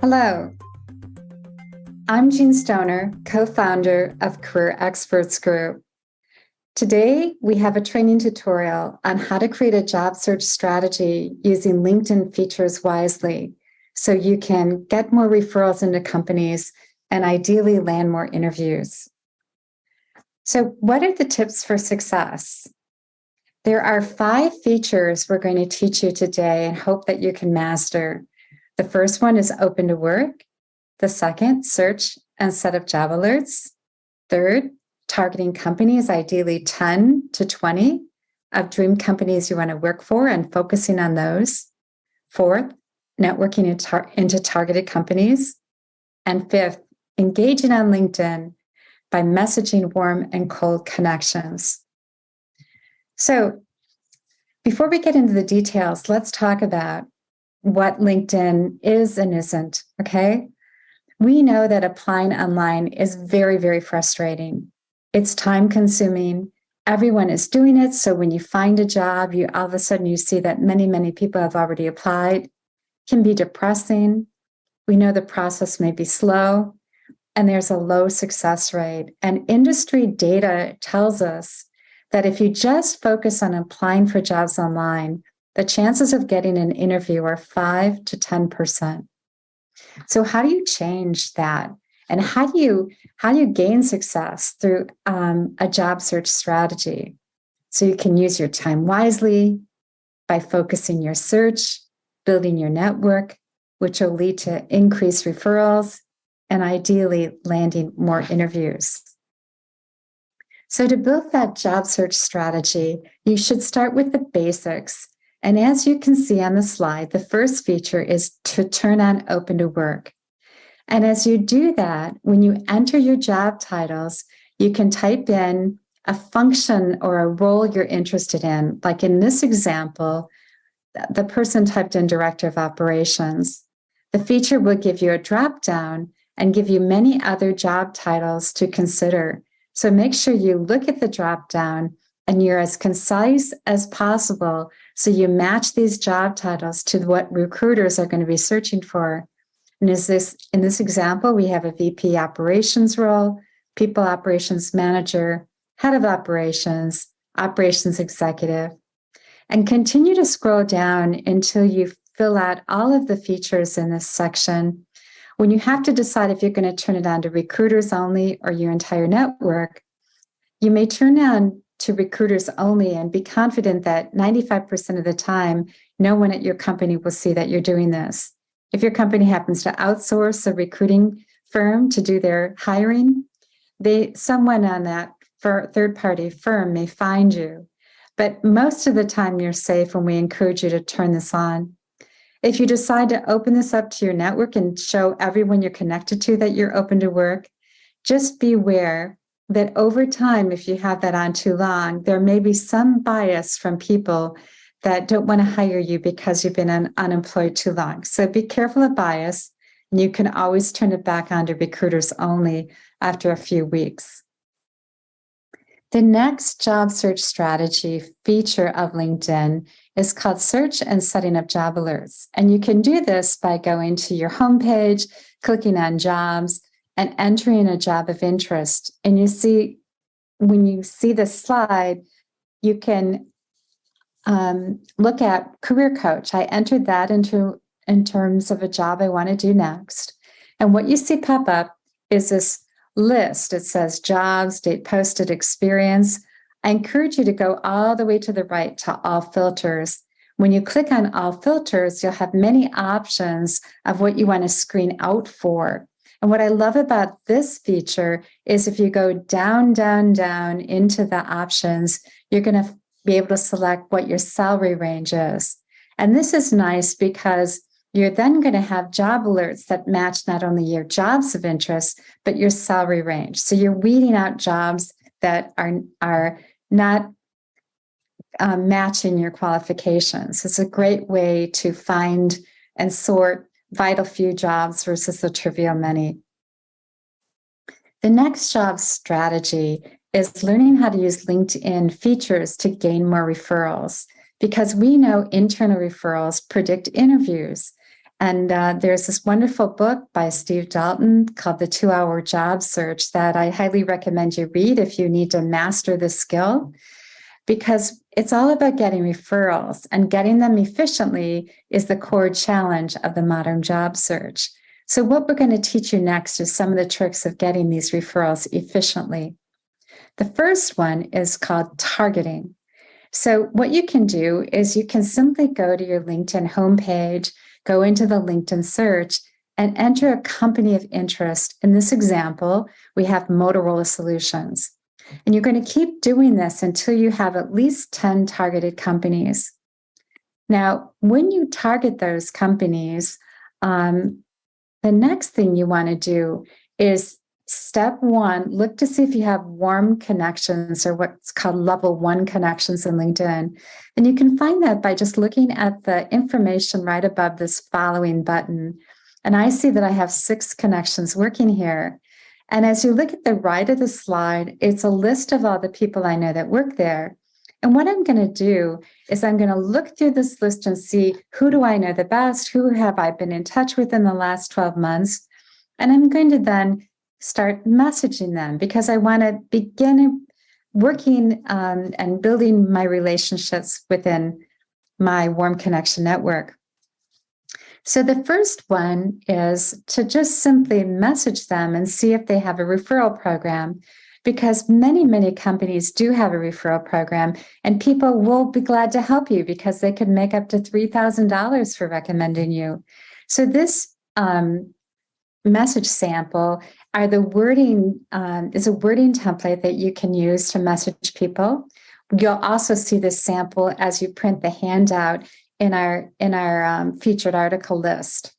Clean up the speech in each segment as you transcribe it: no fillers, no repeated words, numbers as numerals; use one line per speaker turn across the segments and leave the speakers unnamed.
Hello, I'm Jeanne Stoner, co-founder of Career Experts Group. Today, we have a training tutorial on how to create a job search strategy using LinkedIn features wisely so you can get more referrals into companies and ideally land more interviews. So, what are the tips for success? There are 5 features we're going to teach you today and hope that you can master. The first one is open to work. The second, search and set up job alerts. Third, targeting companies, ideally 10 to 20 of dream companies you want to work for and focusing on those. Fourth, networking into targeted companies. And fifth, engaging on LinkedIn by messaging warm and cold connections. So before we get into the details, let's talk about what LinkedIn is and isn't, okay? We know that applying online is very, very frustrating. It's time consuming. Everyone is doing it. So when you find a job, you all of a sudden you see that many, many people have already applied. It can be depressing. We know the process may be slow and there's a low success rate. And industry data tells us that if you just focus on applying for jobs online, the chances of getting an interview are 5 to 10%. So how do you change that? And how do you gain success through a job search strategy? So you can use your time wisely by focusing your search, building your network, which will lead to increased referrals and ideally landing more interviews. So to build that job search strategy, you should start with the basics. And as you can see on the slide, the first feature is to turn on open to work. And as you do that, when you enter your job titles, you can type in a function or a role you're interested in. Like in this example, the person typed in Director of Operations. The feature will give you a drop down and give you many other job titles to consider. So make sure you look at the drop down and you're as concise as possible so you match these job titles to what recruiters are going to be searching for. And in this example, we have a VP operations role, people operations manager, head of operations, operations executive, and continue to scroll down until you fill out all of the features in this section. When you have to decide if you're going to turn it on to recruiters only or your entire network, you may turn on to recruiters only and be confident that 95% of the time, no one at your company will see that you're doing this. If your company happens to outsource a recruiting firm to do their hiring, someone on that third-party firm may find you. But most of the time, you're safe when we encourage you to turn this on. If you decide to open this up to your network and show everyone you're connected to that you're open to work, just beware that over time, if you have that on too long, there may be some bias from people that don't want to hire you because you've been unemployed too long. So be careful of bias, and you can always turn it back on to recruiters only after a few weeks. The next job search strategy feature of LinkedIn is called search and setting up job alerts. And you can do this by going to your homepage, clicking on jobs, and entering a job of interest. And you see, when you see this slide, you can look at career coach. I entered that in terms of a job I want to do next. And what you see pop up is this list. It says jobs, date posted, experience. I encourage you to go all the way to the right to all filters. When you click on all filters, you'll have many options of what you want to screen out for. And what I love about this feature is if you go down, down, down into the options, you're going to be able to select what your salary range is. And this is nice because you're then going to have job alerts that match not only your jobs of interest, but your salary range. So you're weeding out jobs that are not matching your qualifications. It's a great way to find and sort vital few jobs versus the trivial many. The next job strategy is learning how to use LinkedIn features to gain more referrals, because we know internal referrals predict interviews. And there's this wonderful book by Steve Dalton called The 2-Hour Job Search that I highly recommend you read if you need to master this skill, because it's all about getting referrals, and getting them efficiently is the core challenge of the modern job search. So what we're going to teach you next is some of the tricks of getting these referrals efficiently. The first one is called targeting. So what you can do is you can simply go to your LinkedIn homepage, go into the LinkedIn search, and enter a company of interest. In this example, we have Motorola Solutions. And you're going to keep doing this until you have at least 10 targeted companies. Now, when you target those companies, the next thing you want to do is step one, look to see if you have warm connections, or what's called level 1 connections in LinkedIn. And you can find that by just looking at the information right above this following button. And I see that I have 6 connections working here. And as you look at the right of the slide, it's a list of all the people I know that work there. And what I'm going to do is I'm going to look through this list and see, who do I know the best? Who have I been in touch with in the last 12 months? And I'm going to then start messaging them, because I want to begin working and building my relationships within my warm connection network. So the first one is to just simply message them and see if they have a referral program, because many, many companies do have a referral program, and people will be glad to help you because they could make up to $3,000 for recommending you. So this message sample is a wording template that you can use to message people. You'll also see this sample as you print the handout in our featured article list.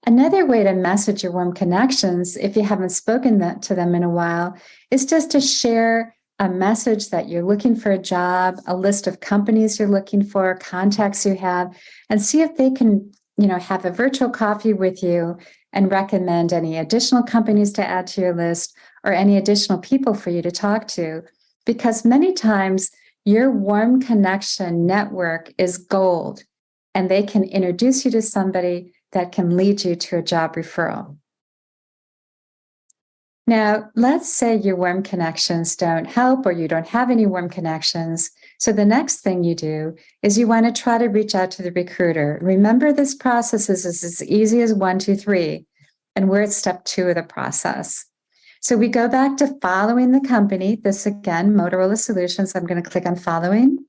Another way to message your warm connections, if you haven't spoken to them in a while, is just to share a message that you're looking for a job, a list of companies you're looking for, contacts you have, and see if they can, have a virtual coffee with you and recommend any additional companies to add to your list, or any additional people for you to talk to. Because many times your warm connection network is gold, and they can introduce you to somebody that can lead you to a job referral. Now, let's say your warm connections don't help, or you don't have any warm connections. So the next thing you do is you want to try to reach out to the recruiter. Remember, this process is as easy as 1, 2, 3, and we're at step 2 of the process. So we go back to following the company. This again, Motorola Solutions. I'm going to click on following.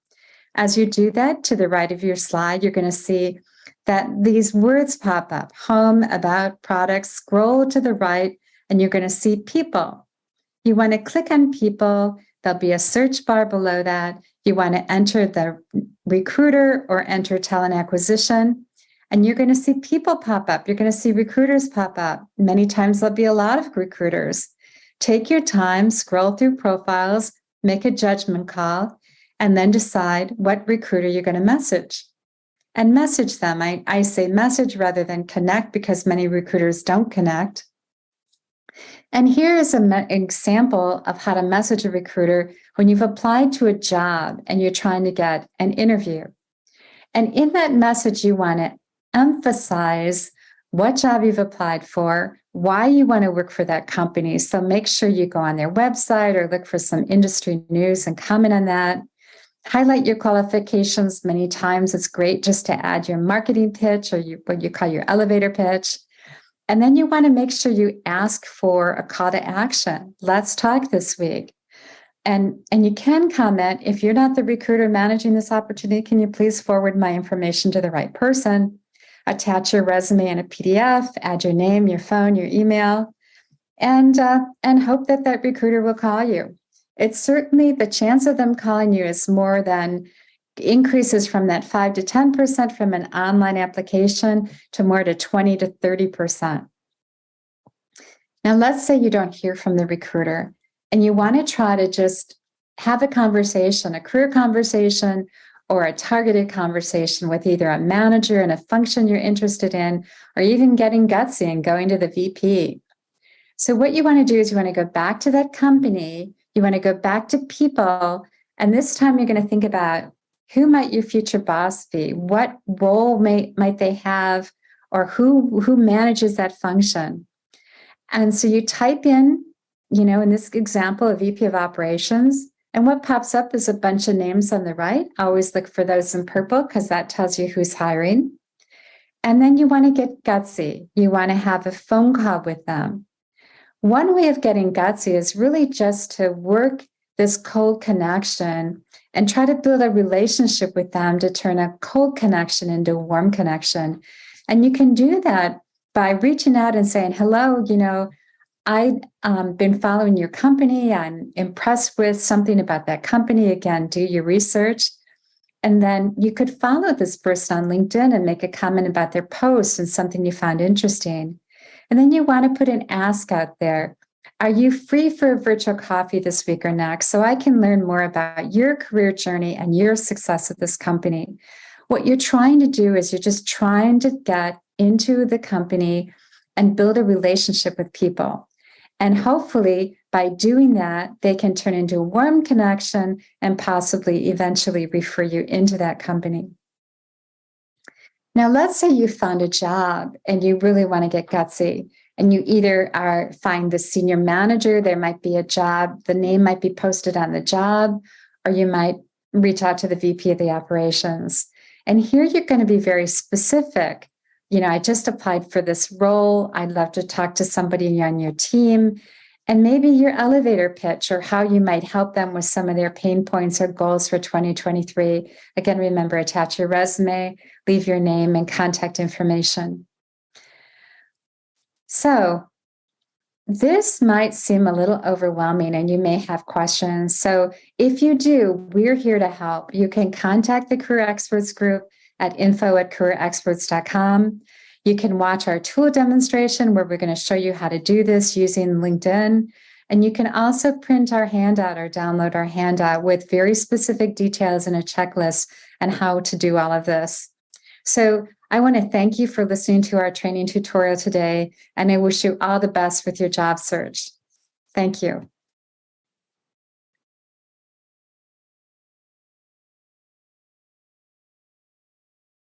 As you do that, to the right of your slide, you're going to see that these words pop up: home, about, products. Scroll to the right, and you're going to see people. You want to click on people. There'll be a search bar below that. You want to enter the recruiter or enter talent acquisition, and you're going to see people pop up. You're going to see recruiters pop up. Many times there'll be a lot of recruiters. Take your time, scroll through profiles, make a judgment call, and then decide what recruiter you're going to message. And message them. I say message rather than connect, because many recruiters don't connect. And here is an example of how to message a recruiter when you've applied to a job and you're trying to get an interview. And in that message, you want to emphasize what job you've applied for, why you want to work for that company. So make sure you go on their website or look for some industry news and comment on that. Highlight your qualifications. Many times it's great just to add your marketing pitch, or what you call your elevator pitch. And then you want to make sure you ask for a call to action. Let's talk this week. And you can comment, if you're not the recruiter managing this opportunity, can you please forward my information to the right person? Attach your resume in a PDF, add your name, your phone, your email, and hope that that recruiter will call you. It's certainly, the chance of them calling you is more than increases from that 5 to 10% from an online application to more to 20 to 30%. Now, let's say you don't hear from the recruiter and you want to try to just have a conversation, a career conversation, or a targeted conversation with either a manager in a function you're interested in, or even getting gutsy and going to the VP. So what you want to do is you want to go back to that company, you want to go back to people, and this time you're going to think about, Who might your future boss be? What role might they have, or who manages that function? And so you type in, in this example, a VP of operations, and what pops up is a bunch of names on the right. Always look for those in purple because that tells you who's hiring. And then you want to get gutsy. You want to have a phone call with them. One way of getting gutsy is really just to work this cold connection and try to build a relationship with them to turn a cold connection into a warm connection. And you can do that by reaching out and saying, hello, I've been following your company. I'm impressed with something about that company. Again, do your research. And then you could follow this person on LinkedIn and make a comment about their post and something you found interesting. And then you want to put an ask out there. Are you free for a virtual coffee this week or next so I can learn more about your career journey and your success at this company? What you're trying to do is you're just trying to get into the company and build a relationship with people. And hopefully, by doing that, they can turn into a warm connection and possibly eventually refer you into that company. Now, let's say you found a job and you really want to get gutsy, and you either find the senior manager, there might be a job, the name might be posted on the job, or you might reach out to the VP of the operations. And here you're going to be very specific. I just applied for this role. I'd love to talk to somebody on your team. And maybe your elevator pitch or how you might help them with some of their pain points or goals for 2023. Again, remember, attach your resume, leave your name and contact information. So this might seem a little overwhelming and you may have questions. So if you do, we're here to help. You can contact the Career Experts Group at info@careerexperts.com. You can watch our tool demonstration where we're going to show you how to do this using LinkedIn. And you can also print our handout or download our handout with very specific details and a checklist on how to do all of this. So I want to thank you for listening to our training tutorial today, and I wish you all the best with your job search. Thank you.